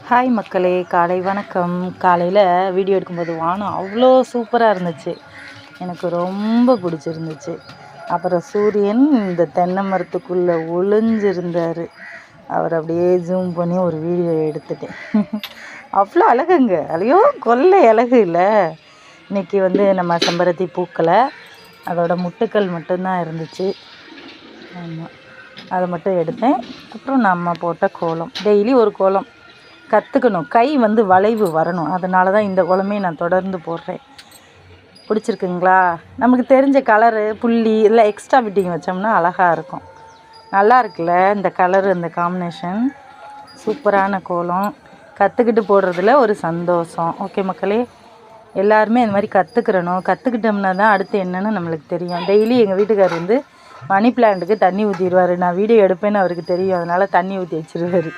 Hi மக்களே, காலை வணக்கம். காலையில் வீடியோ எடுக்கும்போது வானம் அவ்வளோ சூப்பராக இருந்துச்சு, எனக்கு ரொம்ப பிடிச்சிருந்துச்சு. அப்புறம் சூரியன் இந்த தென்னை மரத்துக்குள்ளே ஒளிஞ்சிருந்தார். அவர் அப்படியே ஜூம் பண்ணி ஒரு வீடியோ எடுத்துட்டேன். அவ்வளோ அழகுங்க, ஐயோ கொள்ளை அழகு இல்லை. இன்றைக்கி நம்ம செம்பருத்தி பூக்களை, அதோட முட்டுக்கள் மட்டும்தான் இருந்துச்சு. ஆமாம், அதை மட்டும் எடுத்தேன். அப்புறம் நம்ம போட்ட கோலம், டெய்லி ஒரு கோலம் கற்றுக்கணும். கை வளைவு வரணும். அதனால தான் இந்த கோலமே நான் தொடர்ந்து போடுறேன். பிடிச்சிருக்குங்களா? நமக்கு தெரிஞ்ச கலரு புள்ளி இல்லை எக்ஸ்ட்ரா ஃபிட்டிங் வச்சோம்னா அழகாக இருக்கும். நல்லா இருக்குல்ல இந்த கலரு, இந்த காம்பினேஷன். சூப்பரான கோலம். கற்றுக்கிட்டு போடுறதுல ஒரு சந்தோஷம். ஓகே மக்களே, எல்லாருமே இந்த மாதிரி கற்றுக்கிறணும். கற்றுக்கிட்டோம்னா தான் அடுத்து என்னென்னு நம்மளுக்கு தெரியும். டெய்லி எங்கள் வீட்டுக்கார் மணி பிளான்ட்டுக்கு தண்ணி ஊற்றிடுவார். நான் வீடியோ எடுப்பேன்னு அவருக்கு தெரியும், அதனால் தண்ணி ஊற்றி வச்சுருவார்.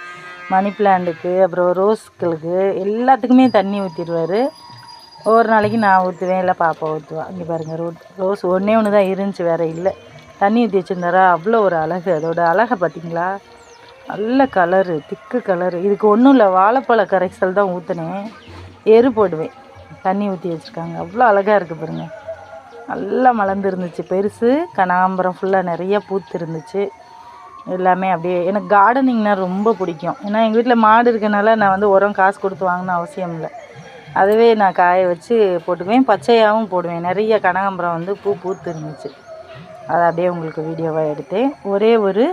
மணி பிளான்ட்டுக்கு, அப்புறம் ரோஸ்களுக்கு, எல்லாத்துக்குமே தண்ணி ஊற்றிடுவார். ஒவ்வொரு நாளைக்கு நான் ஊற்றுவேன், இல்லை பாப்பா ஊற்றுவா. இங்கே பாருங்கள், ரோஸ் ஒன்றே ஒன்று தான் இருந்துச்சு, வேறு இல்லை. தண்ணி ஊற்றி வச்சுருந்தாரா, அவ்வளோ ஒரு அழகு. அதோட அழகை பார்த்திங்களா? நல்ல கலரு, திக்கு கலரு. இதுக்கு ஒன்றும் இல்லை, வாழைப்பழ கரைசல் தான் ஊற்றினேன். எரு போடுவேன். தண்ணி ஊற்றி வச்சுருக்காங்க, அவ்வளோ அழகாக இருக்குது பாருங்கள். நல்லா மலர்ந்துருந்துச்சு, பெருசு. கனகாம்பரம் ஃபுல்லாக நிறைய பூத்து இருந்துச்சு. எல்லாமே அப்படியே. எனக்கு கார்டனிங்னா ரொம்ப பிடிக்கும். ஏன்னா எங்கள் வீட்டில் மாடு இருக்கனால நான் உரம் காசு கொடுத்து வாங்கணும் அவசியம் இல்லை. அதுவே நான் காய வச்சு போட்டுக்குவேன், பச்சையாகவும் போடுவேன். நிறைய கனகாம்பரம் பூத்து இருந்துச்சு. அதை அப்படியே உங்களுக்கு வீடியோவாக எடுத்தேன். ஒரே ஒரு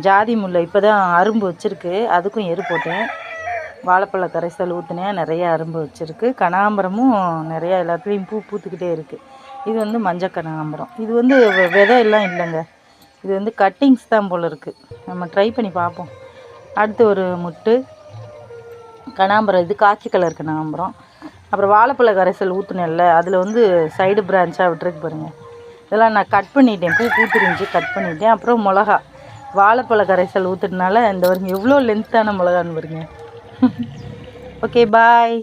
ஜாதி முல்லை இப்போ தான் அரும்பு வச்சுருக்கு, அதுக்கும் எரு போட்டேன். வாழைப்பழ கரைசல் ஊற்றினேன், நிறைய அரும்பு வச்சுருக்கு. கனகாம்பரமும் நிறையா எல்லாத்துலேயும் பூத்துக்கிட்டே இருக்குது. இது மஞ்சள் கனகாம்பரம். இது விதை எல்லாம் இல்லைங்க, இது கட்டிங்ஸ் தான் போல் இருக்குது. நம்ம ட்ரை பண்ணி பார்ப்போம். அடுத்து ஒரு முட்டு கனகாம்பரம், இது காக்கி கலர் கனகாம்பரம். அப்புறம் வாழைப்பழ கரைசல் ஊற்றுனேன்ல, அதில் சைடு பிரான்ச்சாக விட்டுருக்கு பாருங்கள். இதெல்லாம் நான் கட் பண்ணிட்டேன், பூத்துருந்துச்சு, கட் பண்ணிட்டேன். அப்புறம் மிளகா, வாழைப்பழ கரைசல் ஊற்றுனால இந்த வருங்க எவ்வளோ லென்த்தான மிளகான்னு பாருங்க. ஓகே, பாய்.